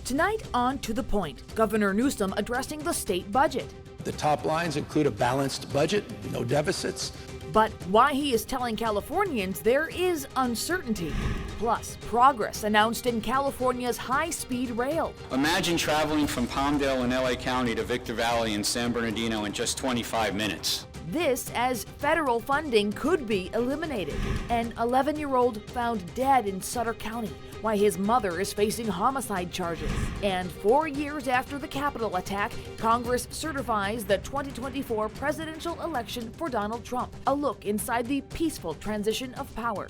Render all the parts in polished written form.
Tonight on To the Point, Governor Newsom addressing the state budget. The top lines include a balanced budget, no deficits. But why he is telling Californians there is uncertainty. Plus, progress announced in California's high-speed rail. Imagine traveling from Palmdale in LA County to Victor Valley in San Bernardino in just 25 minutes. This as federal funding could be eliminated. An 11-year-old found dead in Sutter County, why his mother is facing homicide charges. And 4 years after the Capitol attack, Congress certifies the 2024 presidential election for Donald Trump. A look inside the peaceful transition of power.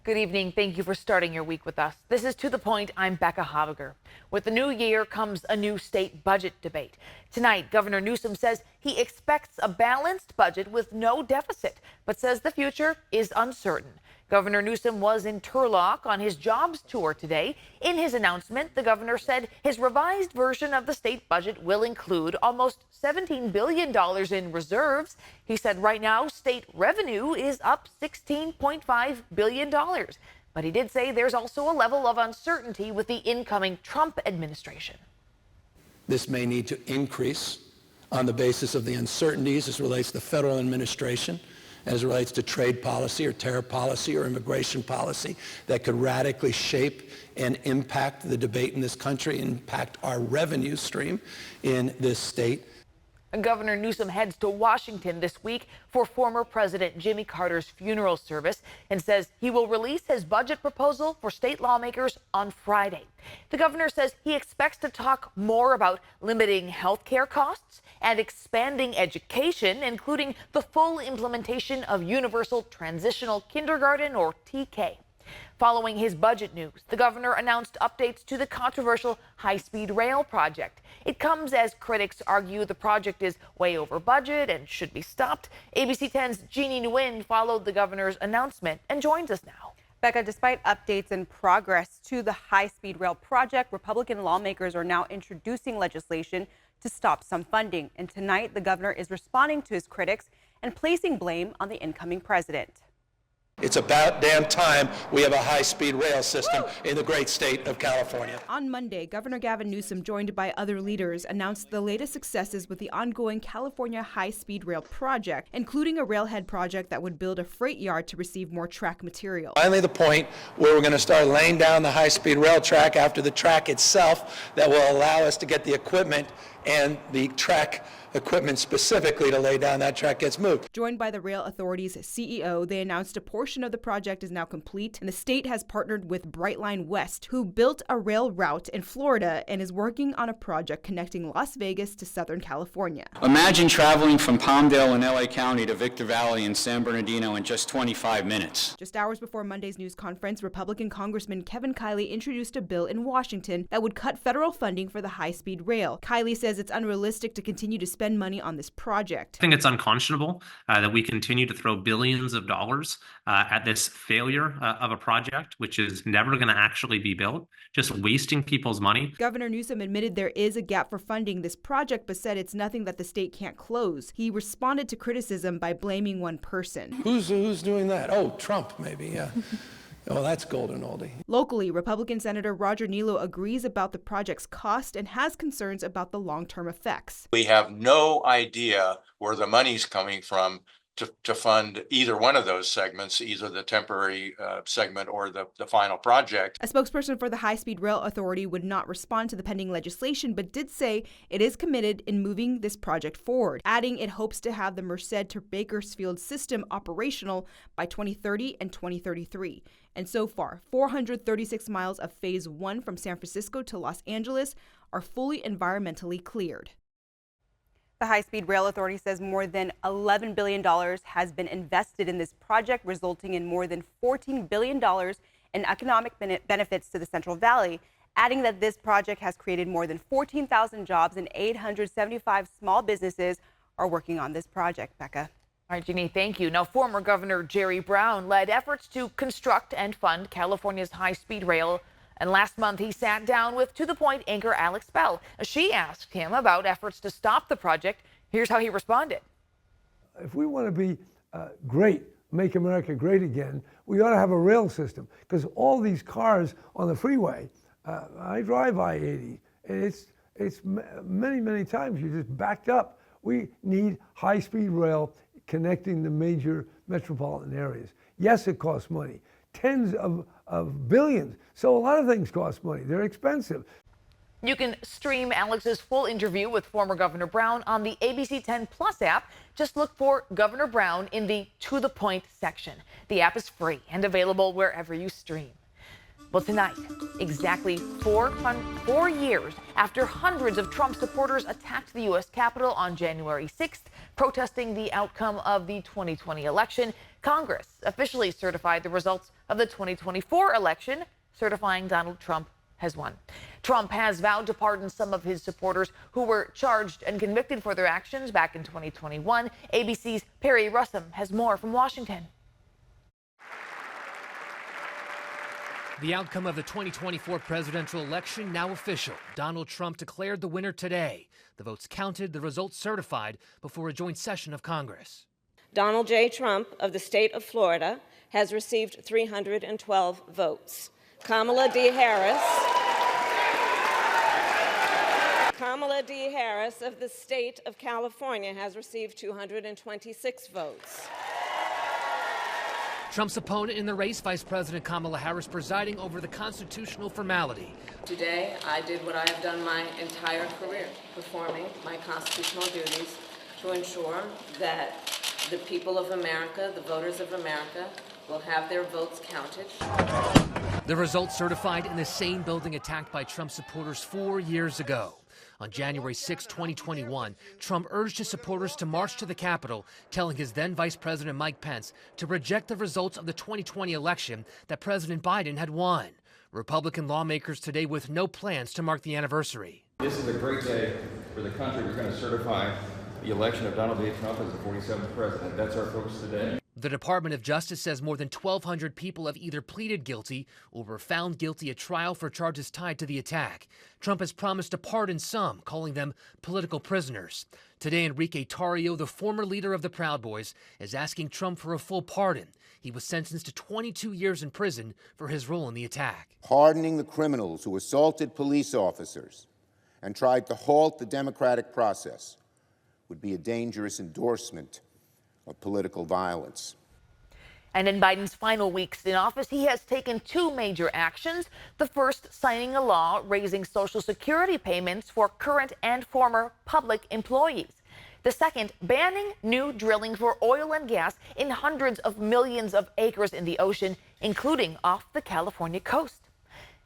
Good evening. Thank you for starting your week with us. This is To the Point. I'm Becca Haviger. With the new year comes a new state budget debate. Tonight, Governor Newsom says he expects a balanced budget with no deficit, but says the future is uncertain. Governor Newsom was in Turlock on his jobs tour today. In his announcement, the governor said his revised version of the state budget will include almost $17 billion in reserves. He said right now state revenue is up $16.5 billion. But he did say there's also a level of uncertainty with the incoming Trump administration. This may need to increase on the basis of the uncertainties as relates to the federal administration, as it relates to trade policy or tariff policy or immigration policy that could radically shape and impact the debate in this country, impact our revenue stream in this state. Governor Newsom heads to Washington this week for former President Jimmy Carter's funeral service and says he will release his budget proposal for state lawmakers on Friday. The governor says he expects to talk more about limiting health care costs and expanding education, including the full implementation of Universal Transitional Kindergarten, or TK. Following his budget news, the governor announced updates to the controversial high-speed rail project. It comes as critics argue the project is way over budget and should be stopped. ABC 10's Jeannie Nguyen followed the governor's announcement and joins us now. Becca, despite updates and progress to the high-speed rail project, Republican lawmakers are now introducing legislation to stop some funding. And tonight, the governor is responding to his critics and placing blame on the incoming president. It's about damn time we have a high-speed rail system in the great state of California. On Monday, Governor Gavin Newsom, joined by other leaders, announced the latest successes with the ongoing California high-speed rail project, including a railhead project that would build a freight yard to receive more track material. Finally, the point where we're going to start laying down the high-speed rail track after the track itself that will allow us to get the equipment and the track equipment specifically to lay down that track gets moved. Joined by the Rail Authority's CEO, they announced a portion of the project is now complete, and the state has partnered with Brightline West, who built a rail route in Florida and is working on a project connecting Las Vegas to Southern California. Imagine traveling from Palmdale in LA County to Victor Valley in San Bernardino in just 25 minutes. Just hours before Monday's news conference, Republican Congressman Kevin Kiley introduced a bill in Washington that would cut federal funding for the high-speed rail. Kiley says it's unrealistic to continue to spend money on this project. I think it's unconscionable that we continue to throw billions of dollars at this failure of a project, which is never going to actually be built, just wasting people's money. Governor Newsom admitted there is a gap for funding this project, but said it's nothing that the state can't close. He responded to criticism by blaming one person. Who's doing that? Oh, Trump, maybe, yeah. Oh, that's golden oldie. Locally, Republican Senator Roger Nilo agrees about the project's cost and has concerns about the long-term effects. We have no idea where the money's coming from to fund either one of those segments, either the temporary segment or the final project. A spokesperson for the High-Speed Rail Authority would not respond to the pending legislation, but did say it is committed in moving this project forward, adding it hopes to have the Merced to Bakersfield system operational by 2030 and 2033. And so far, 436 miles of Phase 1 from San Francisco to Los Angeles are fully environmentally cleared. The High-Speed Rail Authority says more than $11 billion has been invested in this project, resulting in more than $14 billion in economic benefits to the Central Valley, adding that this project has created more than 14,000 jobs and 875 small businesses are working on this project. Becca. All right, Jeannie, thank you. Now, former Governor Jerry Brown led efforts to construct and fund California's high-speed rail. And last month, he sat down with To the Point anchor Alex Bell. She asked him about efforts to stop the project. Here's how he responded. If we want to be great, make America great again, we ought to have a rail system, because all these cars on the freeway I drive I-80, and many times you're just backed up. We need high-speed rail connecting the major metropolitan areas. Yes, it costs money, tens of billions. So a lot of things cost money. They're expensive. You can stream Alex's full interview with former Governor Brown on the ABC 10 Plus app. Just look for Governor Brown in the To the Point section. The app is free and available wherever you stream. Well, tonight, exactly 4 years after hundreds of Trump supporters attacked the U.S. Capitol on January 6th, protesting the outcome of the 2020 election, Congress officially certified the results of the 2024 election, certifying Donald Trump has won. Trump has vowed to pardon some of his supporters who were charged and convicted for their actions back in 2021. ABC's Perry Russum has more from Washington. The outcome of the 2024 presidential election now official. Donald Trump declared the winner today. The votes counted, the results certified before a joint session of Congress. Donald J. Trump of the state of Florida has received 312 votes. Kamala D. Harris of the state of California has received 226 votes. Trump's opponent in the race, Vice President Kamala Harris, presiding over the constitutional formality. Today, I did what I have done my entire career, performing my constitutional duties to ensure that the people of America, the voters of America, will have their votes counted. The results certified in the same building attacked by Trump supporters 4 years ago. On January 6, 2021, Trump urged his supporters to march to the Capitol, telling his then Vice President Mike Pence to reject the results of the 2020 election that President Biden had won. Republican lawmakers today with no plans to mark the anniversary. This is a great day for the country. We're going to certify the election of Donald J. Trump as the 47th president. That's our focus today. The Department of Justice says more than 1,200 people have either pleaded guilty or were found guilty at trial for charges tied to the attack. Trump has promised to pardon some, calling them political prisoners. Today, Enrique Tarrio, the former leader of the Proud Boys, is asking Trump for a full pardon. He was sentenced to 22 years in prison for his role in the attack. Pardoning the criminals who assaulted police officers and tried to halt the democratic process would be a dangerous endorsement of political violence. And in Biden's final weeks in office, he has taken two major actions. The first, signing a law raising Social Security payments for current and former public employees. The second, banning new drilling for oil and gas in hundreds of millions of acres in the ocean, including off the California coast.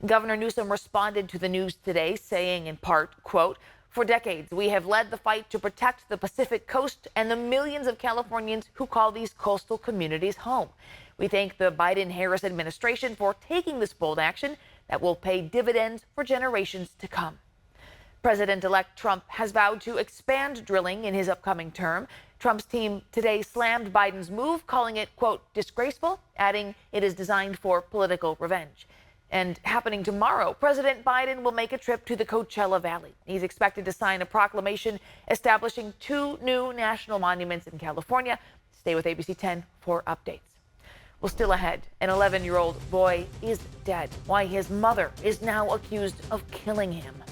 Governor Newsom responded to the news today, saying in part, quote, "For decades, we have led the fight to protect the Pacific coast and the millions of Californians who call these coastal communities home. We thank the Biden-Harris administration for taking this bold action that will pay dividends for generations to come." President-elect Trump has vowed to expand drilling in his upcoming term. Trump's team today slammed Biden's move, calling it, quote, "disgraceful," adding it is designed for political revenge. And happening tomorrow, President Biden will make a trip to the Coachella Valley. He's expected to sign a proclamation establishing 2 new national monuments in California. Stay with ABC 10 for updates. Well, still ahead, an 11-year-old boy is dead. Why his mother is now accused of killing him.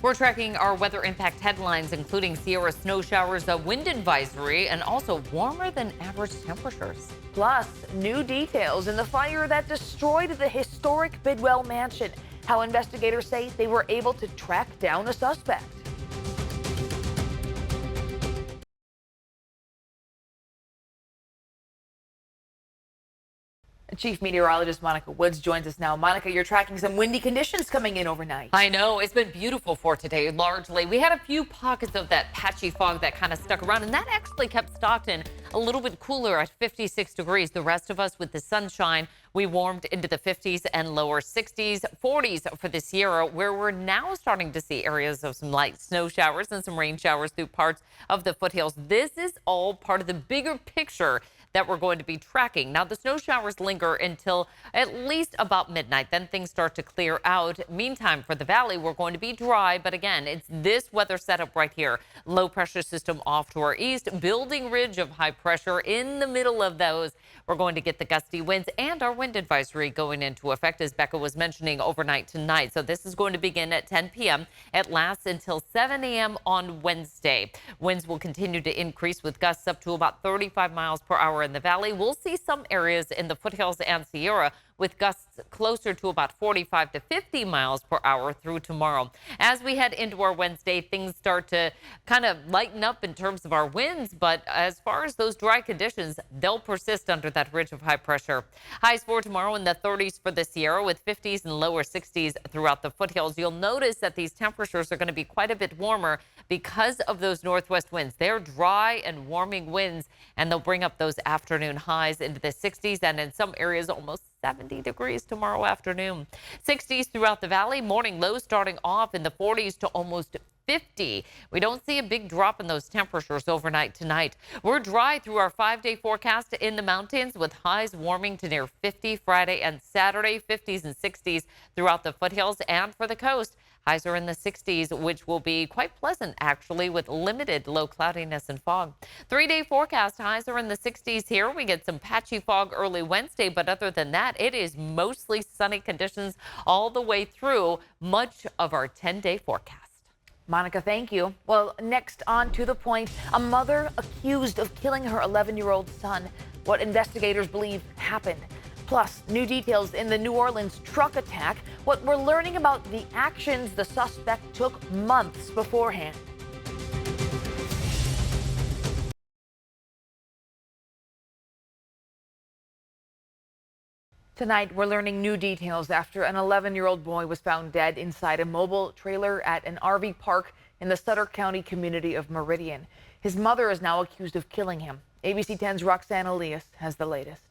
We're tracking our weather impact headlines, including Sierra snow showers, a wind advisory, and also warmer than average temperatures. Plus, new details in the fire that destroyed the historic Bidwell mansion. How investigators say they were able to track down a suspect. Chief Meteorologist Monica Woods joins us now. Monica, you're tracking some windy conditions coming in overnight. I know. It's been beautiful for today, largely. We had a few pockets of that patchy fog that kind of stuck around, and that actually kept Stockton a little bit cooler at 56 degrees. The rest of us with the sunshine, we warmed into the 50s and lower 60s, 40s for the Sierra, where we're now starting to see areas of some light snow showers and some rain showers through parts of the foothills. This is all part of the bigger picture that we're going to be tracking. Now, the snow showers linger until at least about midnight. Then things start to clear out. Meantime, for the valley, we're going to be dry. But again, it's this weather setup right here. Low pressure system off to our east, building ridge of high pressure in the middle of those. We're going to get the gusty winds and our wind advisory going into effect, as Becca was mentioning, overnight tonight. So this is going to begin at 10 p.m. It lasts until 7 a.m. on Wednesday. Winds will continue to increase with gusts up to about 35 miles per hour in the valley. We'll see some areas in the foothills and Sierra with gusts closer to about 45 to 50 miles per hour through tomorrow. As we head into our Wednesday, things start to kind of lighten up in terms of our winds, but as far as those dry conditions, they'll persist under that ridge of high pressure. Highs for tomorrow in the 30s for the Sierra, with 50s and lower 60s throughout the foothills. You'll notice that these temperatures are going to be quite a bit warmer because of those northwest winds. They're dry and warming winds, and they'll bring up those afternoon highs into the 60s and in some areas almost 70 degrees tomorrow afternoon. 60s throughout the valley, morning lows starting off in the 40s to almost 50. We don't see a big drop in those temperatures overnight tonight. We're dry through our 5-day forecast in the mountains, with highs warming to near 50 Friday and Saturday, 50s and 60s throughout the foothills and for the coast. Highs are in the 60s, which will be quite pleasant, actually, with limited low cloudiness and fog. 3-day forecast, highs are in the 60s here. We get some patchy fog early Wednesday, but other than that, it is mostly sunny conditions all the way through much of our 10-day forecast. Monica, thank you. Well, next, on to the point, a mother accused of killing her 11-year-old son. What investigators believe happened. Plus, new details in the New Orleans truck attack, what we're learning about the actions the suspect took months beforehand. Tonight, we're learning new details after an 11-year-old boy was found dead inside a mobile trailer at an RV park in the Sutter County community of Meridian. His mother is now accused of killing him. ABC 10's Roxanne Elias has the latest.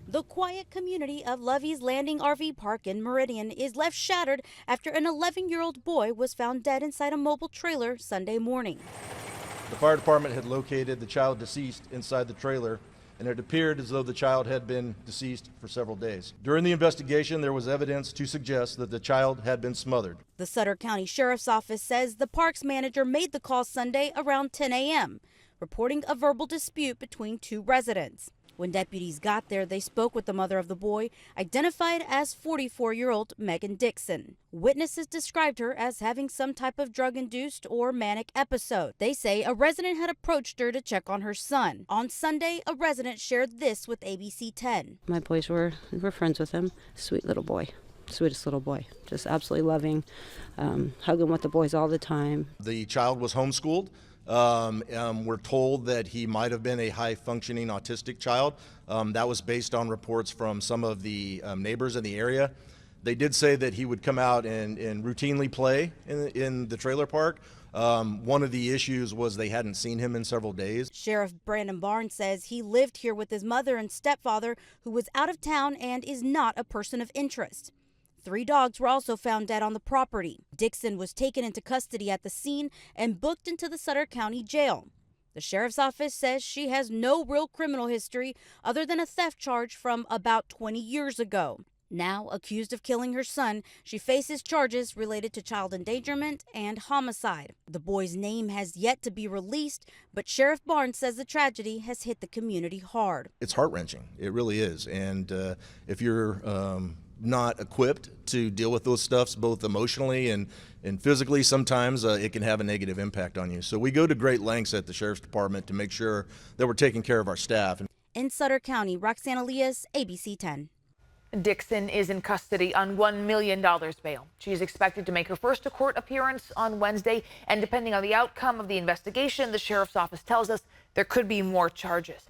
The quiet community of Lovey's Landing RV Park in Meridian is left shattered after an 11-year-old boy was found dead inside a mobile trailer Sunday morning. The fire department had located the child deceased inside the trailer, and it appeared as though the child had been deceased for several days. During the investigation, there was evidence to suggest that the child had been smothered. The Sutter County Sheriff's Office says the park's manager made the call Sunday around 10 a.m., reporting a verbal dispute between two residents. When deputies got there, they spoke with the mother of the boy, identified as 44-year-old Megan Dixon. Witnesses described her as having some type of drug-induced or manic episode. They say a resident had approached her to check on her son. On Sunday, a resident shared this with ABC 10. My boys were friends with him. Sweet little boy. Sweetest little boy. Just absolutely loving. Hugging with the boys all the time. The child was homeschooled. We're told that he might have been a high-functioning autistic child. That was based on reports from some of the neighbors in the area. They did say that he would come out and routinely play in the trailer park. One of the issues was they hadn't seen him in several days. Sheriff Brandon Barnes says he lived here with his mother and stepfather, who was out of town and is not a person of interest. 3 dogs were also found dead on the property. Dixon was taken into custody at the scene and booked into the Sutter County Jail. The sheriff's office says she has no real criminal history other than a theft charge from about 20 years ago. Now accused of killing her son, she faces charges related to child endangerment and homicide. The boy's name has yet to be released, but Sheriff Barnes says the tragedy has hit the community hard. It's heart-wrenching. It really is. And if you're not equipped to deal with those stuffs, both emotionally and physically, sometimes it can have a negative impact on you. So we go to great lengths at the Sheriff's Department to make sure that we're taking care of our staff. In Sutter County, Roxanne Elias, ABC 10. Dixon is in custody on $1 million bail. She is expected to make her first court appearance on Wednesday, and depending on the outcome of the investigation, the sheriff's office tells us there could be more charges.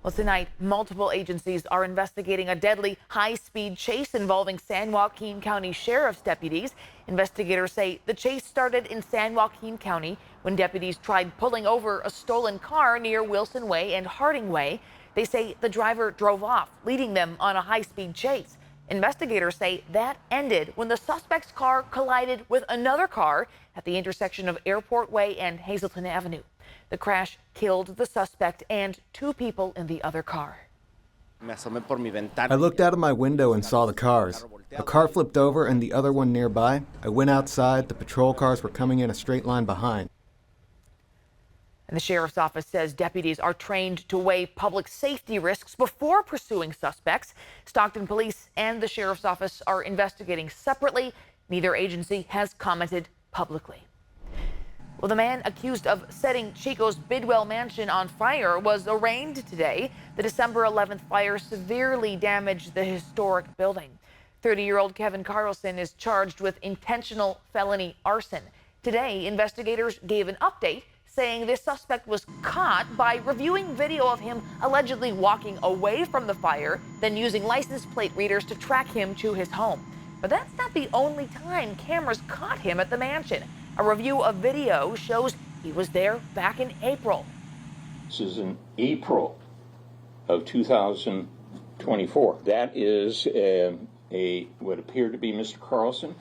Well, tonight, multiple agencies are investigating a deadly high-speed chase involving San Joaquin County Sheriff's deputies. Investigators say the chase started in San Joaquin County when deputies tried pulling over a stolen car near Wilson Way and Harding Way. They say the driver drove off, leading them on a high-speed chase. Investigators say that ended when the suspect's car collided with another car at the intersection of Airport Way and Hazelton Avenue. The crash killed the suspect and 2 people in the other car. I looked out of my window and saw the cars. A car flipped over and the other one nearby. I went outside. The patrol cars were coming in a straight line behind. And the sheriff's office says deputies are trained to weigh public safety risks before pursuing suspects. Stockton Police and the sheriff's office are investigating separately. Neither agency has commented publicly. Well, the man accused of setting Chico's Bidwell mansion on fire was arraigned today. The December 11th fire severely damaged the historic building. 30-year-old Kevin Carlson is charged with intentional felony arson. Today, investigators gave an update saying this suspect was caught by reviewing video of him allegedly walking away from the fire, then using license plate readers to track him to his home. But that's not the only time cameras caught him at the mansion. A review of video shows he was there back in April. This is in April of 2024. That is what appeared to be Mr. Carlson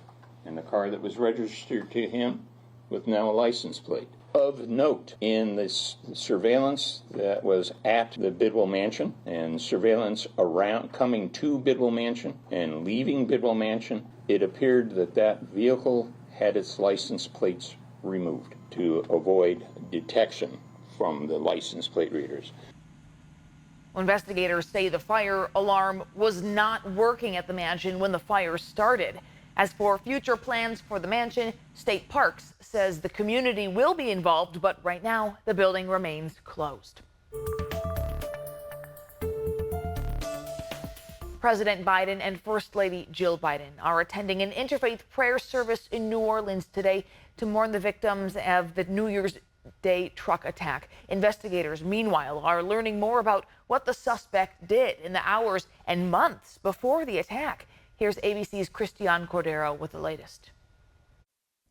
and the car that was registered to him with now a license plate. Of note, in this surveillance that was at the Bidwell Mansion and surveillance around coming to Bidwell Mansion and leaving Bidwell Mansion, it appeared that that vehicle had its license plates removed to avoid detection from the license plate readers. Investigators say the fire alarm was not working at the mansion when the fire started. As for future plans for the mansion, State Parks says the community will be involved, but right now the building remains closed. President Biden and First Lady Jill Biden are attending an interfaith prayer service in New Orleans today to mourn the victims of the New Year's Day truck attack. Investigators, meanwhile, are learning more about what the suspect did in the hours and months before the attack. Here's ABC's Christiane Cordero with the latest.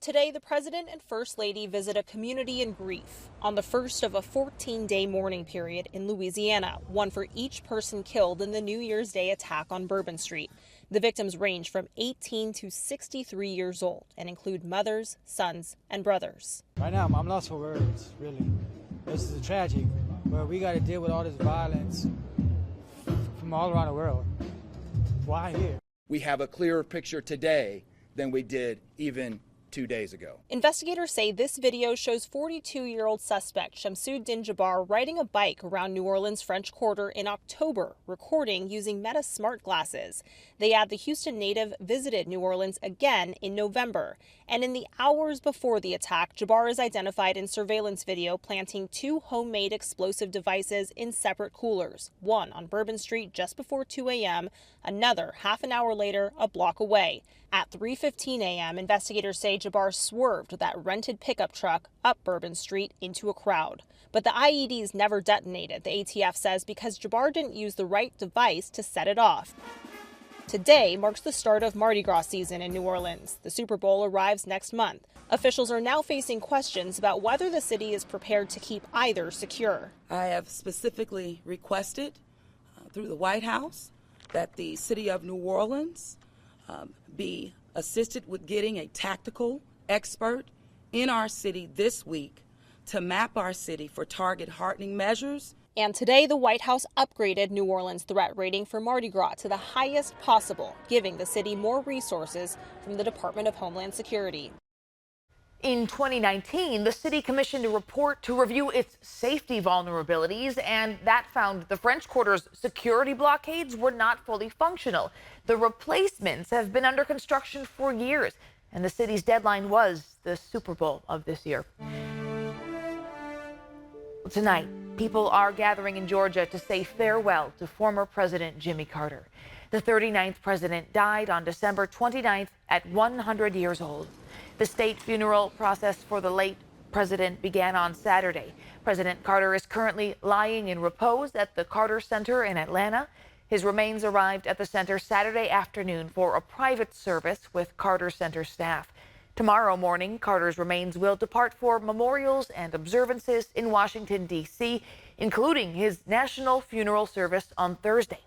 Today, the president and first lady visit a community in grief on the first of a 14-day mourning period in Louisiana, one for each person killed in the New Year's Day attack on Bourbon Street. The victims range from 18 to 63 years old and include mothers, sons, and brothers. Right now, I'm lost for words, really. This is tragic, but we got to deal with all this violence from all around the world. Why here? We have a clearer picture today than we did even 2 days ago. Investigators say this video shows 42-year-old suspect Shamsuddin Jabbar riding a bike around New Orleans' French Quarter in October, recording using Meta smart glasses. They add the Houston native visited New Orleans again in November. And in the hours before the attack, Jabbar is identified in surveillance video planting 2 homemade explosive devices in separate coolers, one on Bourbon Street just before 2 a.m., another half an hour later, a block away. At 3:15 a.m., investigators say Jabbar swerved that rented pickup truck up Bourbon Street into a crowd. But the IEDs never detonated, the ATF says, because Jabbar didn't use the right device to set it off. Today marks the start of Mardi Gras season in New Orleans. The Super Bowl arrives next month. Officials are now facing questions about whether the city is prepared to keep either secure. I have specifically requested through the White House that the city of New Orleans be assisted with getting a tactical expert in our city this week to map our city for target hardening measures. And today, the White House upgraded New Orleans' threat rating for Mardi Gras to the highest possible, giving the city more resources from the Department of Homeland Security. In 2019, the city commissioned a report to review its safety vulnerabilities, and that found the French Quarter's security blockades were not fully functional. The replacements have been under construction for years, and the city's deadline was the Super Bowl of this year. Tonight, people are gathering in Georgia to say farewell to former President Jimmy Carter. The 39th president died on December 29th at 100 years old. The state funeral process for the late president began on Saturday. President Carter is currently lying in repose at the Carter Center in Atlanta. His remains arrived at the center Saturday afternoon for a private service with Carter Center staff. Tomorrow morning, Carter's remains will depart for memorials and observances in Washington, D.C., including his national funeral service on Thursday.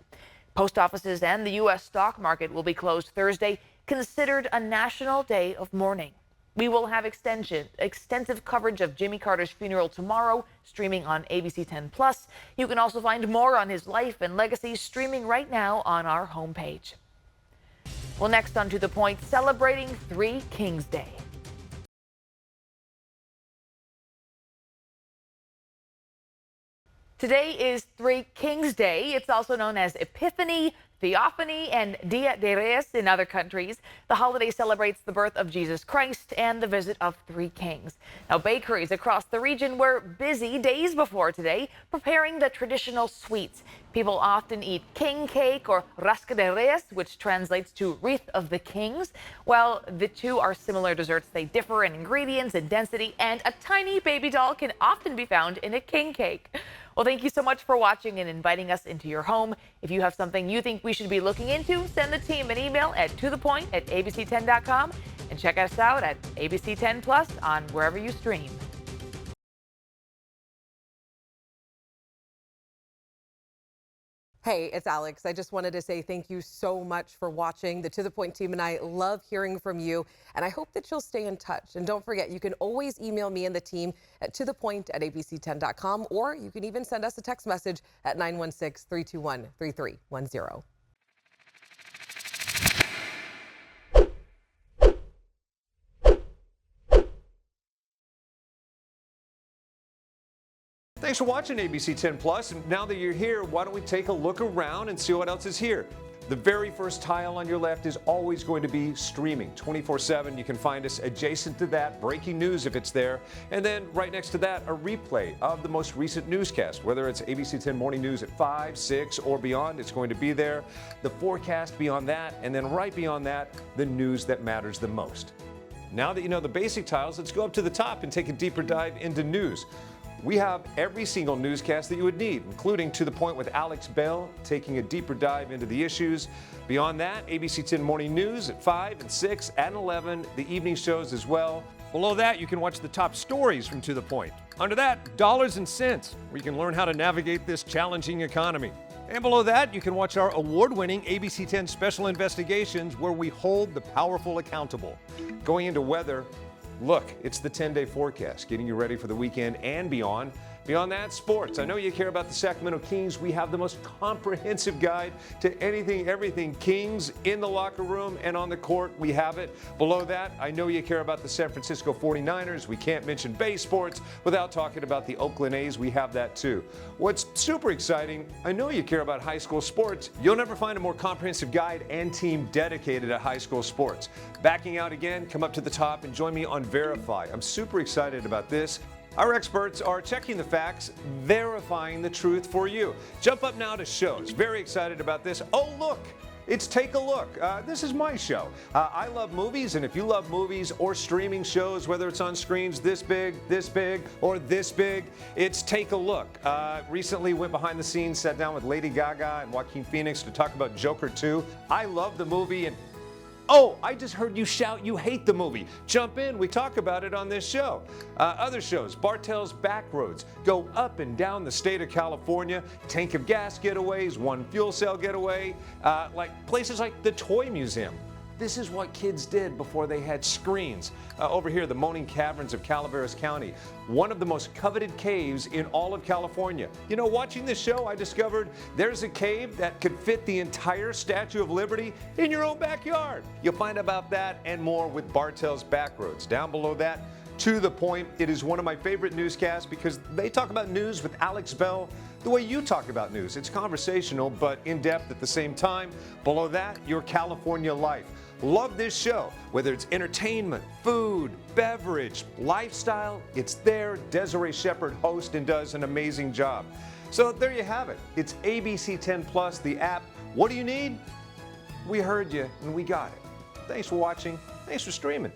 Post offices and the U.S. stock market will be closed Thursday, considered a national day of mourning. We will have extensive coverage of Jimmy Carter's funeral tomorrow, streaming on ABC 10 Plus. You can also find more on his life and legacy streaming right now on our homepage. Well, next on To the Point, celebrating Three Kings Day. Today is Three Kings Day. It's also known as Epiphany, Theophany, and Dia de Reyes in other countries. The holiday celebrates the birth of Jesus Christ and the visit of three kings. Now, bakeries across the region were busy days before today preparing the traditional sweets. People often eat king cake or rosca de Reyes, which translates to wreath of the kings. While the two are similar desserts, they differ in ingredients and density, and a tiny baby doll can often be found in a king cake. Well, thank you so much for watching and inviting us into your home. If you have something you think we should be looking into, send the team an email at tothepoint@abc10.com and check us out at ABC 10 Plus on wherever you stream. Hey, it's Alex. I just wanted to say thank you so much for watching. The To The Point team and I love hearing from you, and I hope that you'll stay in touch. And don't forget, you can always email me and the team at tothepoint@abc10.com, or you can even send us a text message at 916-321-3310. Thanks for watching ABC 10 Plus. And now that you're here, why don't we take a look around and see what else is here? The very first tile on your left is always going to be streaming 24/7. You can find us adjacent to that, breaking news if it's there. And then right next to that, a replay of the most recent newscast. Whether it's ABC 10 Morning News at 5, 6, or beyond, it's going to be there. The forecast beyond that, and then right beyond that, the news that matters the most. Now that you know the basic tiles, let's go up to the top and take a deeper dive into news. We have every single newscast that you would need, including To The Point with Alex Bell, taking a deeper dive into the issues. Beyond that, ABC 10 Morning News at 5 and 6 and 11, the evening shows as well. Below that, you can watch the top stories from To The Point. Under that, Dollars and Cents, where you can learn how to navigate this challenging economy. And below that, you can watch our award-winning ABC 10 Special Investigations, where we hold the powerful accountable. Going into weather, look, it's the 10-day forecast, getting you ready for the weekend and beyond. Beyond that, sports. I know you care about the Sacramento Kings. We have the most comprehensive guide to anything, everything Kings in the locker room and on the court. We have it. Below that, I know you care about the San Francisco 49ers. We can't mention Bay Sports without talking about the Oakland A's. We have that too. What's super exciting, I know you care about high school sports. You'll never find a more comprehensive guide and team dedicated to high school sports. Backing out again, come up to the top and join me on Verify. I'm super excited about this. Our experts are checking the facts, verifying the truth for you. Jump up now to shows. Very excited about this. Oh, look, it's Take a Look. This is my show. I love movies, and if you love movies or streaming shows, whether it's on screens this big, or this big, it's Take a Look. Recently went behind the scenes, sat down with Lady Gaga and Joaquin Phoenix to talk about Joker 2. I love the movie, and oh, I just heard you shout you hate the movie. Jump in, we talk about it on this show. Other shows, Bartell's Backroads, go up and down the state of California, tank of gas getaways, one fuel cell getaway, like places like the Toy Museum. This is what kids did before they had screens. Over here, the Moaning Caverns of Calaveras County, one of the most coveted caves in all of California. You know, watching this show, I discovered there's a cave that could fit the entire Statue of Liberty in your own backyard. You'll find about that and more with Bartell's Backroads. Down below that, To The Point. It is one of my favorite newscasts because they talk about news with Alex Bell the way you talk about news. It's conversational, but in-depth at the same time. Below that, Your California Life. Love this show. Whether it's entertainment, food, beverage, lifestyle, it's there. Desiree Shepherd hosts and does an amazing job. So there you have it. It's ABC 10 Plus, the app. What do you need? We heard you and we got it. Thanks for watching. Thanks for streaming.